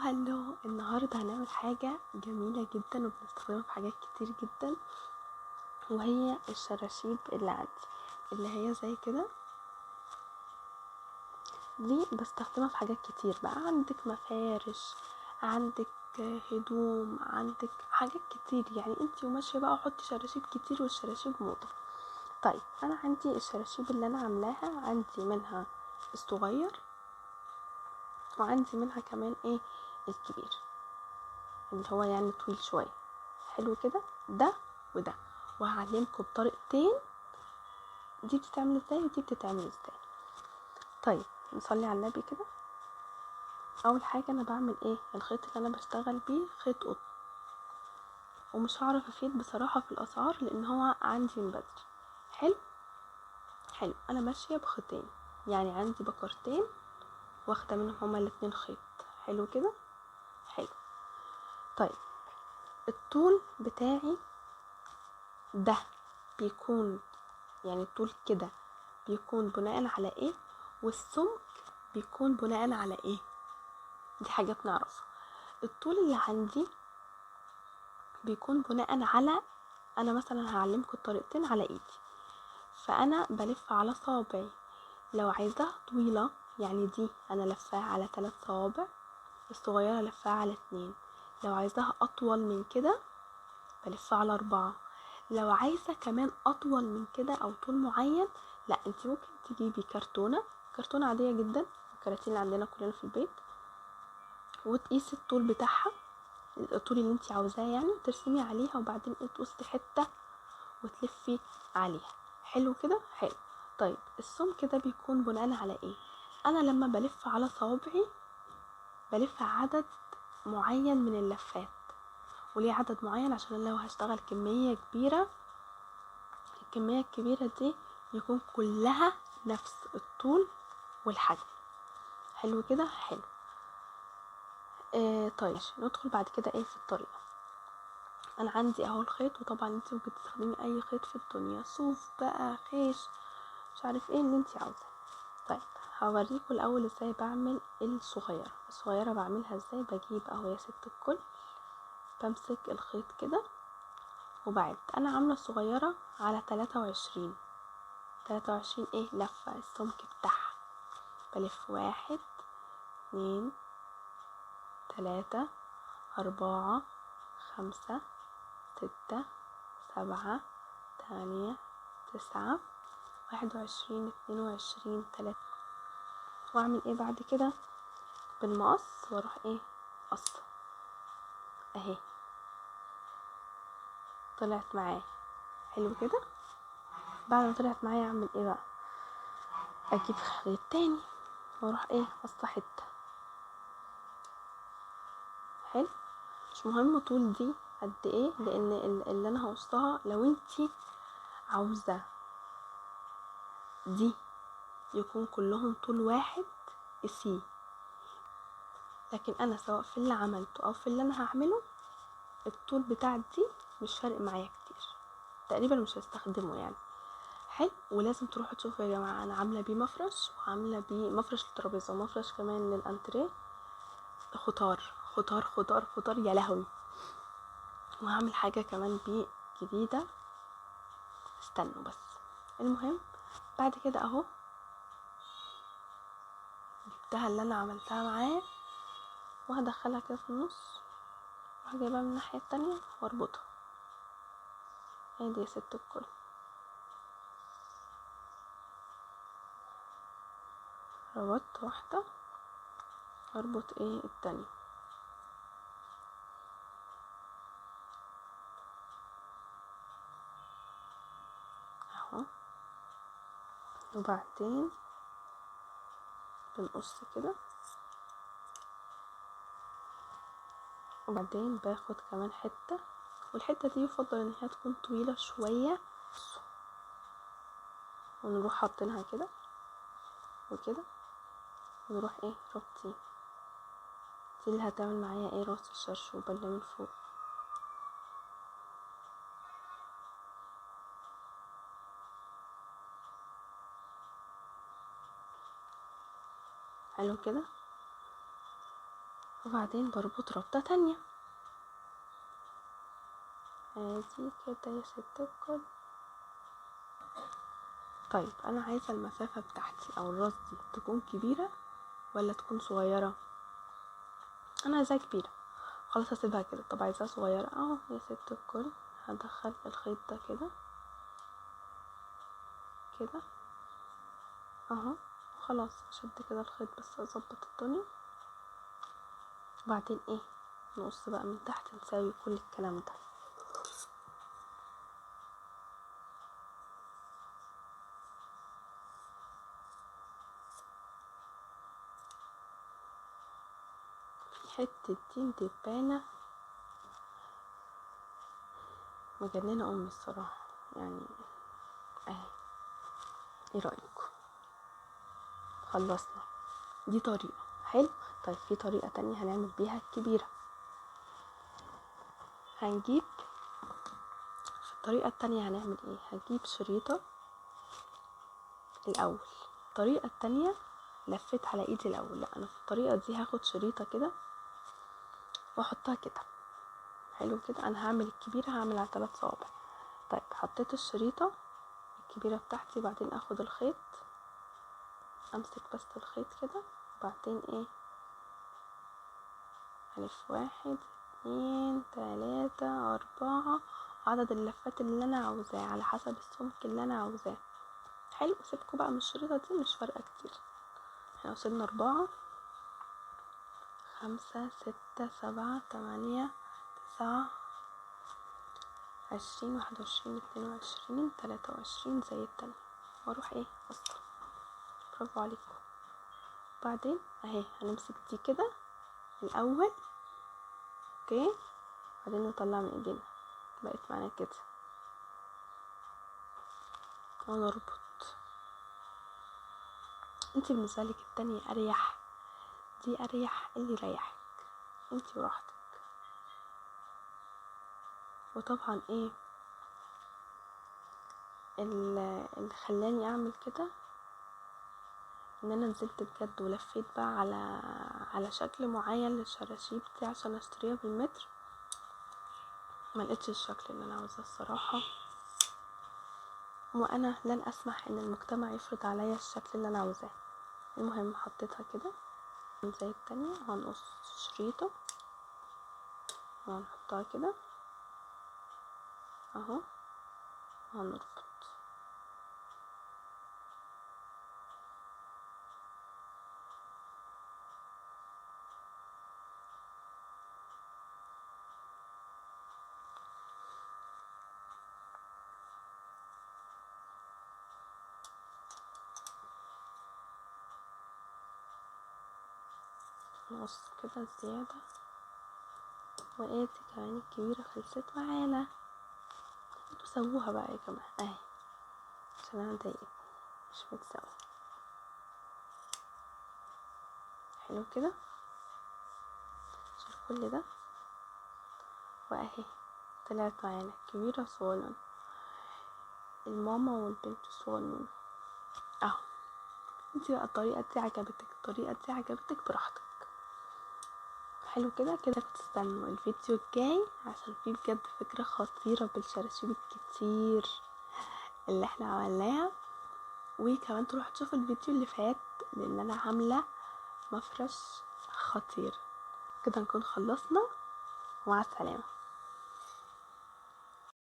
هلو النهاردة هنعمل حاجة جميلة جدا وبنستخدمها في حاجات كتير جدا، وهي الشراشيب اللي عندي اللي هي زي كده. دي بستخدمها في حاجات كتير بقى، عندك مفارش، عندك هدوم، عندك حاجات كتير يعني انتي وماشية بقى حطي شراشيب كتير، والشراشيب موضة. طيب انا عندي الشراشيب اللي انا عاملاها، عندي منها الصغير وعندي منها كمان الكبير اللي هو يعني طويل شوية. حلو كده، ده وده، وهعلمكم بطريقتين دي بتتعمل ازاي ودي بتتعمل ازاي. طيب نصلي على النبي كده. اول حاجة انا بعمل الخيط اللي انا بشتغل بيه خيط قطن، ومش هعرف افيد بصراحة في الاسعار لان هو عندي من بدري. حلو حلو، انا ماشية بخيطين، يعني عندي بكرتين واخدة منهم هما الاتنين خيط. حلو كده، حلو. طيب الطول بتاعي ده بيكون، يعني الطول كده بيكون بناء على ايه، والسمك بيكون بناء على ايه، دي حاجات نعرفها. الطول اللي عندي بيكون بناء على، انا مثلا هعلمكم الطريقتين على ايدي، فانا بلف على صوابعي. لو عايزاها طويلة يعني دي انا لفاها على 3 صوابع، الصغيرة لفاها على 2. لو عايزاها اطول من كده بلفها على 4. لو عايزة كمان اطول من كده او طول معين، لا انت ممكن تجيبي كرتونة عادية جدا، الكراتين اللي عندنا كلنا في البيت، وتقيسي الطول بتاعها، الطول اللي انت عاوزاه يعني، وترسمي عليها، وبعدين تقصي حتة وتلفي عليها. حلو كده، حلو. طيب السمك ده بيكون بناء على ايه؟ انا لما بلف على صوابعي بلف عدد معين من اللفات. وليه عدد معين؟ عشان لو هشتغل كمية كبيرة، الكمية الكبيرة دي يكون كلها نفس الطول والحجم. حلو كده، حلو. طيب ندخل بعد كده في الطريقة. انا عندي اهو الخيط، وطبعا انت ممكن تستخدمي اي خيط في الدنيا، صوف بقى، خيش، مش عارف ايه اللي انت عاوزاه. طيب هوريكم الاول ازاي بعمل الصغيرة بعملها ازاي. بجيب اهو يا ست الكل، بمسك الخيط كده وبعد. انا عاملة الصغيرة على 23 لفة السمك بتاعها. بلف 1 2 3 4 5 6 7 8 9 21 22 3. واعمل بعد كده بالمقص، واروح قصة اهي، طلعت معايا. حلو كده. بعد ما طلعت معايا اعمل بقى، اجيب خيط تاني واروح قصة حتة. حلو. مش مهم طول دي قد ايه، لان اللي انا هقصها لو انتي عاوزة دي يكون كلهم طول واحد قسيه، لكن انا سواء في اللي عملته او في اللي انا هعمله الطول بتاع دي مش فارق معايا كتير، تقريبا مش هستخدمه يعني. حلو. ولازم تروحوا تشوفوا يا جماعه، انا عامله بيه مفرش، وعامله بيه مفرش للترابيزه، ومفرش كمان للانتريه. خضار خضار خضار خضار يا لهوي. وهعمل حاجه كمان بيه جديده، استنوا بس. المهم بعد كده اهو جبتها اللي انا عملتها معايا، وهدخلها كده في النص، وهجيبها من الناحيه التانية واربطها. دي يا ست الكل، ربطت واحده، اربط التانية اهو. وبعدين بنقص كده، وبعدين باخد كمان حتة، والحتة دي يفضل ان هي تكون طويلة شوية، ونروح حاطينها كده وكده، ونروح رابطين. دي اللي هتعمل معايا راس الشرشوبة اللي من فوق. حلو كده. وبعدين بربط ربطة تانية ادي كده يا ست الكل. طيب انا عايزة المسافة بتاعتي او الراس دي تكون كبيرة ولا تكون صغيرة؟ انا عايزاها كبيرة، خلاص هسيبها كده. طب عايزاها صغيرة اهو يا ست الكل، هدخل الخيط ده كده كده اهو، خلاص اشد كده الخيط بس اظبط الدنيا. وبعدين ايه، نقص بقى من تحت نساوي كل الكلام ده. في حتة دي دبانة مجننة امي الصراحة يعني. اهي، ايه رأيكم؟ خلصنا دي طريقة حلو. طيب في طريقة تانية هنعمل بيها الكبيرة. هنجيب في الطريقة التانية هنعمل ايه، هجيب شريطة الاول. الطريقة التانية لفيت على ايدي الاول، لا انا في الطريقة دي هاخد شريطة كده واحطها كده حلو كده. انا هعمل الكبيرة هعمل على 3 صوابع. طيب حطيت الشريطة الكبيرة بتاعتي، بعدين اخد الخيط امسك بس الخيط كده، وبعدين ايه الف 1 2 3 4 عدد اللفات اللي انا عاوزاه على حسب السمك اللي انا عاوزاه. حلو، سيبكوا بقى من الشريطة دي مش فارقة كتير. احنا وصلنا 4 5 6 7 8 9 20 21 22 23 زي التانية، واروح ايه اصلا. برافو عليكم. بعدين اهي هنمسك دي كده الاول اوكي، بعدين نطلع من ايدينا بقت معانا كده ونربط. انت بالنسبه لك التانية اريح، دي اريح، اللي يريحك انت وراحتك. وطبعا ايه اللي خلاني اعمل كده ان انا نزلت بجد ولفيت بقى على شكل معين للشراشيب دي عشان اشتريها بالمتر. ما لقيتش الشكل اللي انا عاوزاه الصراحه، وانا لن اسمح ان المجتمع يفرض عليا الشكل اللي انا عاوزاه. المهم حطيتها كده زي التانية، هنقص شريطة وهنحطها كده اهو، هنربط. نقص كده زيادة، وادي كمان الكبيرة خلصت معانا. انتوا سووها بقى يا جماعة اهي، عشان انا ضايقت مش متساوي. حلو كده، شيل كل ده واهي طلعت معانا كبيرة صغنن، الماما والبنت الصغنون اهو. انتي بقى الطريقة دي عجبتك، الطريقة دي عجبتك براحتك. حلو كده كده. تستنوا الفيديو الجاي عشان فيه بجد فكرة خطيرة بالشراشيب الكتير اللي احنا عملناها. وكمان تروح تشوف الفيديو اللي فات لان انا عاملة مفرش خطير. كده نكون خلصنا، ومع السلامة.